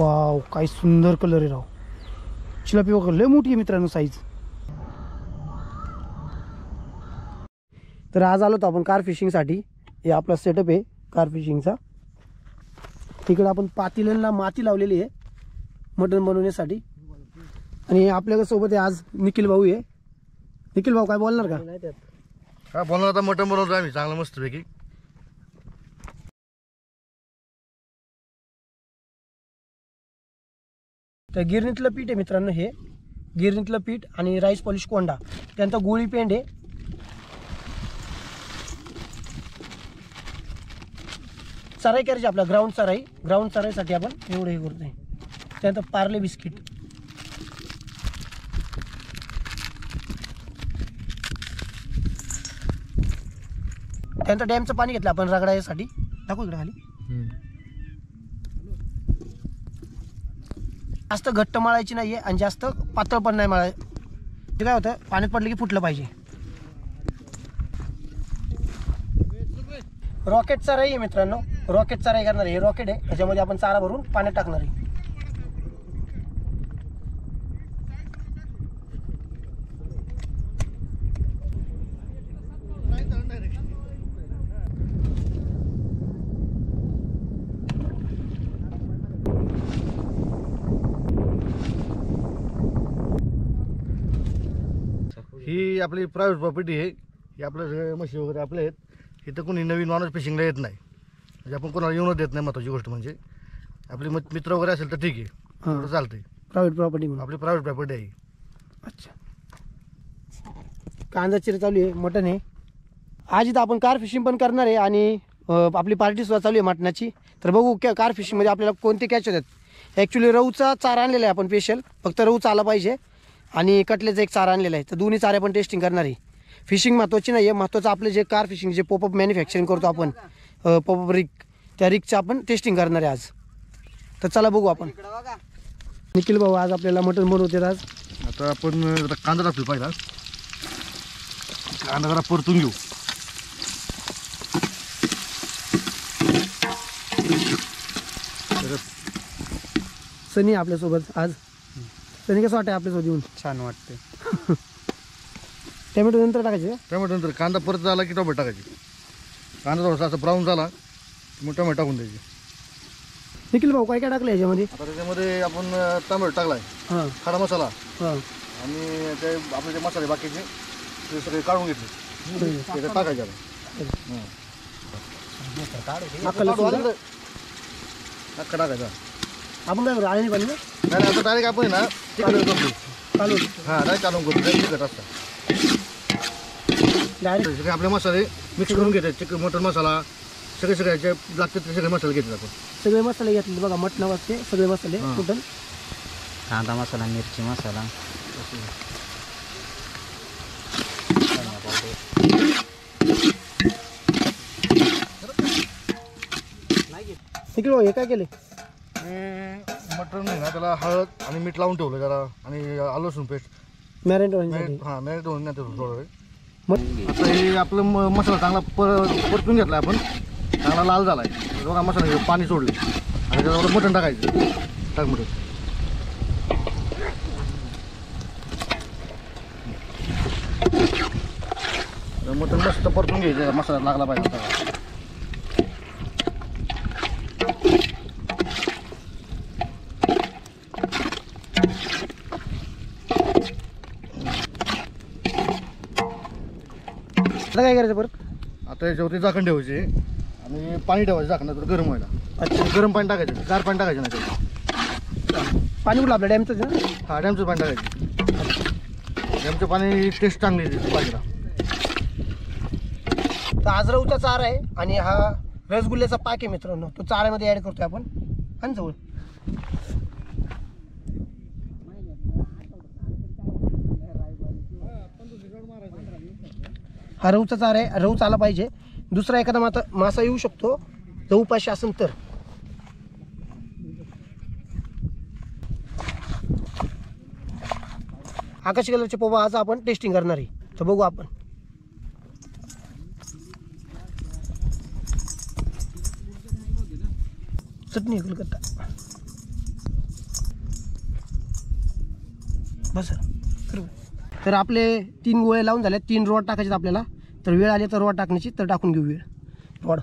Wow, काय सुंदर colour आहे राव. चिलापी वगैरे लय मोठी आहे मित्रांनो साईज. तर आज आलो होतो आपण कार फिशिंगसाठी. हे आपला सेटअप आहे कार फिशिंगचा. तिकडे आपण पातेल्याला माती लावलेली आहे मटण बनवण्यासाठी. आणि आपल्या सोबत आहे आज निखिल भाऊ आहे. निखिल भाऊ काय बोलणार का? काय बोलणार, आता मटण बनवतो आम्ही चांगलं मस्तपैकी. तर गिरणीतलं पीठ आहे मित्रांनो, हे गिरणीतलं पीठ आणि राईस पॉलिश कोंडा, त्यानंतर गोळी पेंड आहे. चराई करायची आपला ग्राउंड चराईसाठी आपण एवढं हे करतोय. त्यानंतर पार्ले बिस्किट, त्यानंतर डॅमचं पाणी घेतलं आपण रगडायसाठी. टाकू इकडे खाली. जास्त घट्ट मळायची नाहीये आणि जास्त पातळ पण नाही मळायचं. ते काय होतं, पाण्यात पडलं की फुटलं पाहिजे. रॉकेट चराई आहे मित्रांनो, रॉकेट चराई करणार आहे. हे रॉकेट आहे, याच्यामध्ये आपण चारा भरून पाण्यात टाकणार आहे. ही आपली प्रायव्हेट प्रॉपर्टी आहे. ही आपल्या सगळे म्हशी वगैरे आपले आहेत. इथं कोणी नवीन माणूस फिशिंगला येत नाही, म्हणजे आपण कोणाला येऊनच देत नाही. महत्त्वाची गोष्ट म्हणजे आपले मित्र वगैरे असेल तर ठीक आहे, चालतंय. प्रायव्हेट प्रॉपर्टी म्हणून आपली प्रायव्हेट प्रॉपर्टी आहे. अच्छा. कांदा चिरा चालू आहे, मटण आहे. आज इथं आपण कार फिशिंग पण करणार आहे आणि आपली पार्टी सुद्धा चालू आहे मटणाची. तर बघू कार फिशिंगमध्ये आपल्याला कोणते कॅच होतात. ॲक्च्युली रहूचा चारा आणलेला आहे आपण स्पेशल, फक्त रहू आला पाहिजे. आणि कटलेचा एक चारा आणलेला आहे. तर दोन्ही चारे पण टेस्टिंग करणार आहे. फिशिंग महत्त्वाची नाही आहे, महत्त्वाचं आपलं जे कार फिशिंग जे पॉपअप मॅन्युफॅक्चरिंग करतो आपण, पॉपअप रिग, त्या रिगचं आपण टेस्टिंग करणार आहे आज. तर चला बघू आपण. निखिल भाऊ आज आपल्याला मटण बनवते. आज आता आपण कांदा टाकतो. पहिला कांदा जरा परतून घेऊ. सनी आपल्यासोबत आज. सनी कसं वाटतं आपल्यासोबत येऊन? छान वाटते. टोमॅटो नंतर टाकायचे. टोमॅटो नंतर कांदा परत झाला की टोमॅटो टाकायची. कांदा थोडासा असं ब्राऊन झाला की मग टोमॅटो टाकून द्यायची. निखिल भाऊ काय काय टाकलं याच्यामध्ये? आता त्याच्यामध्ये आपण टोमॅटो टाकलाय, हां खडा मसाला, हां, आणि ते आपले जे मसाले बाकीचे ते सगळे काढून घेतले त्याच्यात टाकायचे. अख्खा टाकायचा. आपण काय करू, आळणी पाणी ना? नाही आता डायरेक्ट आपण ना तिकडे करतो. चालू हां डायरेक्ट चालून करतो. तिखट असतं. डायरेक्ट सगळे आपले मसाले मिक्स करून घेतात. चिकन मटन मसाला सगळे जे लागतात ते सगळे मसाले घेतात आपण. सगळे मसाले घेतले बघा, मटणावरचे सगळे मसाले टोटल. कांदा मसाला, मिरची मसाला, निखिल भाऊ हे काय केले? मटन नाही ना, त्याला हळद आणि मीठ लावून ठेवलं जरा, आणि आलं लसूण पेस्ट मॅरिनेट होण्यासाठी. हां मॅरिनेट होऊन नाही थोडं वेळ. मग आता हे आपलं मसाला चांगला परतून घेतला आपण, चांगला लाल झाला आहे. बघा मसाला पाणी सोडले आणि त्याच्यावर मटण टाकायचं. टाक मटण. मटण मस्त परतून घ्यायचं, मसाला लागला पाहिजे. आता काय करायचं परत? आता याच्यावरती झाकण ठेवायचे आणि पाणी ठेवायचं झाकणात गरम व्हायला. अच्छा, गरम पाणी टाकायचं, गार पाणी टाकायचं नाही त्याच्यात. पाणी कुठलं आपल्या डॅमचं ना? हा डॅमचं पाणी टाकायचं. डॅमचं पाणी टेस्ट चांगली येते भाजीला. तर आज रहूचा चारा आहे आणि हा रसगुल्ल्याचा पाक आहे मित्रांनो. तो चाऱ्यामध्ये ॲड करतोय आपण. आणि जवळ हा रहूचा चारा आहे. रहू आला पाहिजे. दुसरा एखादा मासा येऊ शकतो जर उपाशी असेल तर. आकाशी कलरचे पोहा आज आपण टेस्टिंग करणार आहे. तर बघू आपण. चटणी कलकत्ता बस तर आपले 3 गोळे लावून झाले, 3 रॉड टाकायचे आपल्याला. तर वेळ आली तर रॉड टाकण्याची, तर टाकून घेऊ वेळ रॉड.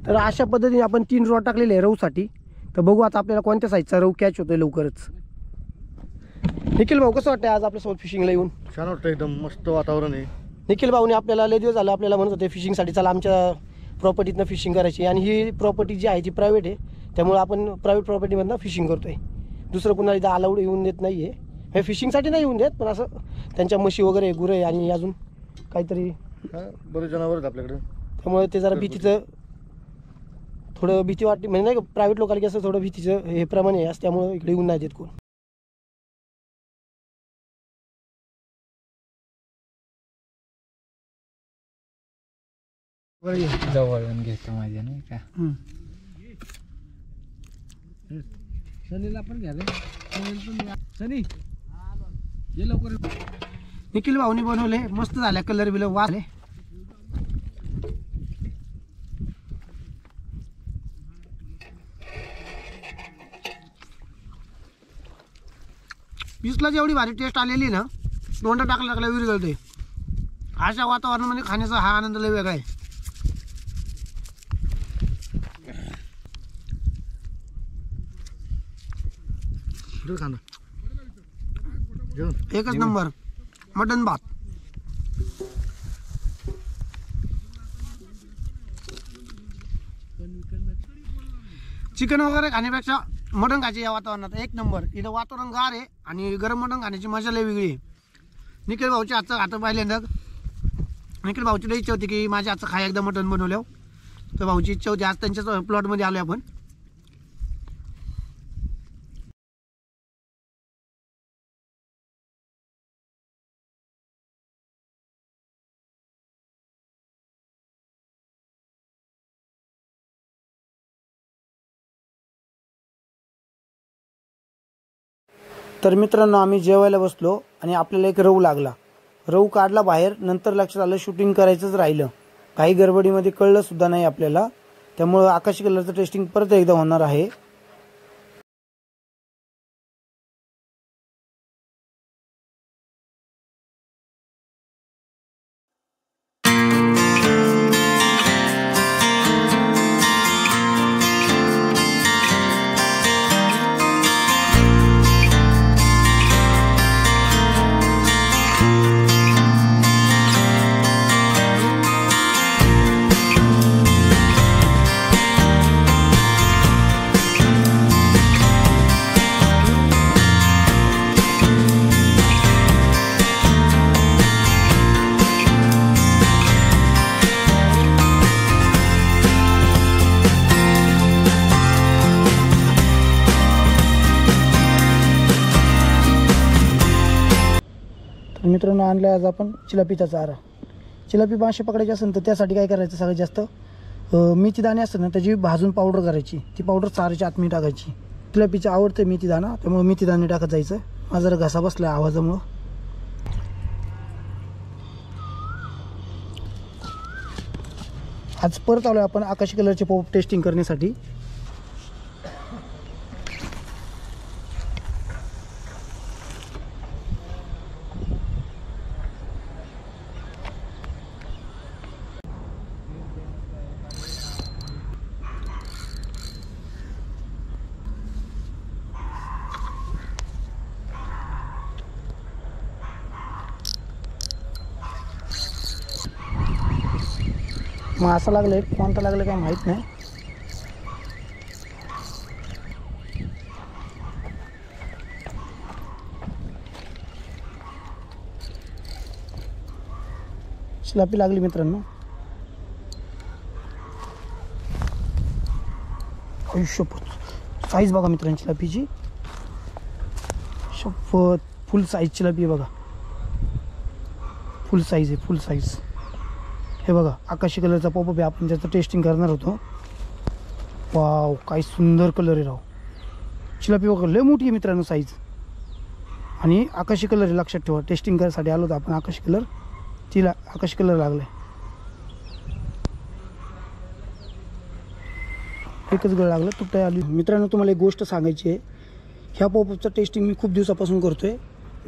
तर अशा पद्धतीने आपण 3 रॉड टाकलेले आहे रवसाठी. तर बघू आता आपल्याला कोणत्या साईजचा रव कॅच होतोय लवकरच. निखिल भाऊ कसं वाटतं आज आपल्यासोबत फिशिंगला येऊन? छान वाटतं, एकदम मस्त वातावरण आहे. निखिल भाऊने आपल्याला लय दिवस झालं आपल्याला म्हणत होते फिशिंगसाठी चला आमच्या प्रॉपर्टीतनं फिशिंग करायची. आणि ही प्रॉपर्टी जी आहे ती प्रायव्हेट आहे, त्यामुळे आपण प्रायव्हेट प्रॉपर्टीमधनं फिशिंग करतोय. दुसरं कुणाला इथं अलाउड येऊन देत नाही आहे. हे फिशिंगसाठी नाही येऊन देत, पण असं त्यांच्या म्हशी वगैरे गुरं आणि अजून काहीतरी बरेच जनावर आहेत आपल्याकडे, त्यामुळे ते जरा भीतीचं थोडं भीती वाटते. म्हणजे नाही का प्रायव्हेट लोकांना कसं थोडं भीतीचं हे प्रमाणे असं, त्यामुळे इकडे येऊन नाही देत कोण. जवळून घेतो माझ्या नाही का. सनीला पण घ्या रे, सनी ये लवकर. निखिल भाऊनी बनवले, मस्त झाल्या, कलर बिलर वाले. पीसला जेवढी भारी टेस्ट आलेली ना, तोंडात टाकल्या टाकल्या विरघळते. अशा वातावरणामध्ये खाण्याचा हा आनंद लय वेगळा आहे. एकच नंबर मटन भात. चिकन वगैरे खाण्यापेक्षा मटन खायचे या वातावरणात एक नंबर. इथं वातावरण गार आहे आणि गरम मटन खाण्याची मजा लय वेगळी आहे. निखिल भाऊच्या हातचं खातं पहिल्यांदा. निखिल भाऊची लई इच्छा होती की माझ्या हातचं खाय एकदा मटन बनवल्यावर. तर भाऊची इच्छा होती, आज त्यांच्याच प्लॉटमध्ये आलो आपण. तर मित्रांनो आम्ही जेवायला बसलो आणि आपल्याला एक रव लागला. रव काढला बाहेर. नंतर लक्षात आलं शूटिंग करायचंच राहिलं. काही गडबडीमध्ये कळलं सुद्धा नाही आपल्याला. त्यामुळं आकाशी कलरचं टेस्टिंग परत एकदा होणार आहे. मित्रांनो आणलं आज आपण चिलापीचा चारा. चिलापी मासे पकडायची असेल तर त्यासाठी काय करायचं, सगळ्यात जास्त मेथी दाणे असतात ना त्याची भाजून पावडर करायची. ती पावडर चाराच्या आत मी टाकायची. चिलापीचं आवडतं मेथी दाणा, त्यामुळे मेथी दाणे टाकत जायचं. माझा जरा घसा बसला आवाजामुळं. आज परत आलो आपण आकाशी कलरचे पोप टेस्टिंग करण्यासाठी. मग असं लागलं, कोणतं लागलं काय माहीत नाही. चिलापी लागली मित्रांनो. शपथ साईज बघा मित्रांनो चिलापीची. शपथ फुल साईज चिलापी आहे बघा, फुल साईज आहे, फुल साईज. हे बघा आकाशी कलरचा पॉपअप आहे, आपण त्याचं टेस्टिंग करणार होतो. वाव काय सुंदर कलर आहे राव. चिलापी बघा लय मोठी आहे मित्रांनो साईज, आणि आकाशी कलर आहे. लक्षात ठेवा, टेस्टिंग करायसाठी आलो होतो आपण. आकाशी कलर, तिला आकाशी कलर लागला आहे. एकच गळ लागलं, तुटाय आली. मित्रांनो तुम्हाला एक गोष्ट सांगायची आहे, ह्या पॉपअपचं टेस्टिंग मी खूप दिवसापासून करतो आहे.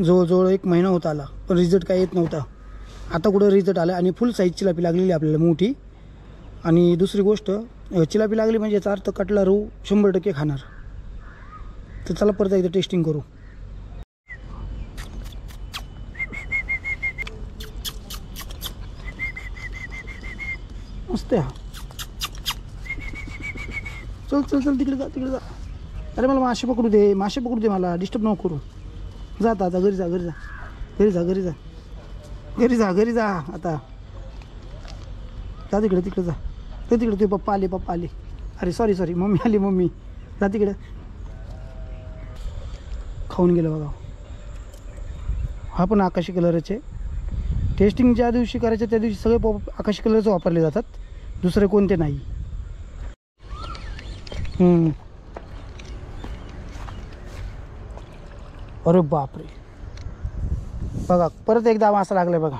जवळजवळ 1 महिना होत आला, पण रिझल्ट काय येत नव्हता. आता कुठं रिझल्ट आला, आणि फुल साईज चिलापी लागलेली आपल्याला मोठी. आणि दुसरी गोष्ट, चिलापी लागली म्हणजे याचा अर्थ कटला रोहू 100% खाणार. तर चला परत एकदा टेस्टिंग करू. मस्त आहे हा. चल चल चल तिकडे जा, तिकडे जा. अरे मला मासे पकडू दे, मासे पकडू दे, मला डिस्टर्ब नको करू. जा आता, घरी जा, घरी जा, घरी जा, घरी जा, घरी जा, घरी जा आता. जा तिकडे, तिकडे जा. ते तिकडे ते पप्पा आले, पप्पा आले. अरे सॉरी सॉरी, मम्मी आली, मम्मी. जा तिकडे. खाऊन गेलं बघा. हा पण आकाशी कलरचे. टेस्टिंग ज्या दिवशी करायचं त्या दिवशी सगळे पॉप आकाशी कलरचे वापरले जातात, दुसरे कोणते नाही. अरे बापरे, बघा परत एकदा मासा लागलाय बघा.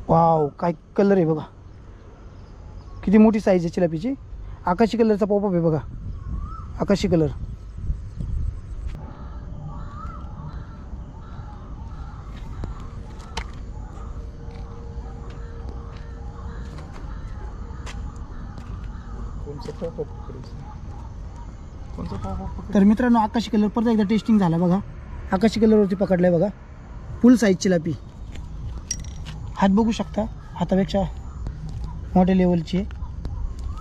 वाव काय कलर आहे बघा, किती मोठी साईज आहे चिलापीची. आकाशी कलरचा पॉपअप आहे बघा, आकाशी कलर. तर मित्रांनो आकाशी कलर परत एकदा टेस्टिंग झाला बघा. आकाशी कलरवरती पकडलाय बघा, फुल साईज चिलापी. हात बघू शकता, हातापेक्षा मोठ्या लेवलची आहे,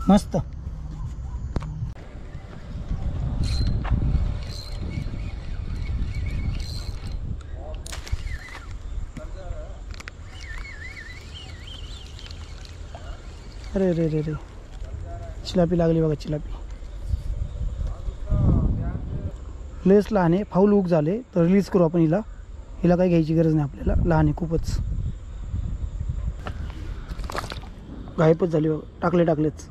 मस्त. अरे रे रे रे, चिलापी लागली बघा, चिलापी. लेस लहान आहे, फाऊल उग झाले तर रिलीज करू आपण हिला. हिला काही घ्यायची गरज नाही आपल्याला, लहान आहे खूपच. गायबच झाली बघा, टाकलेच.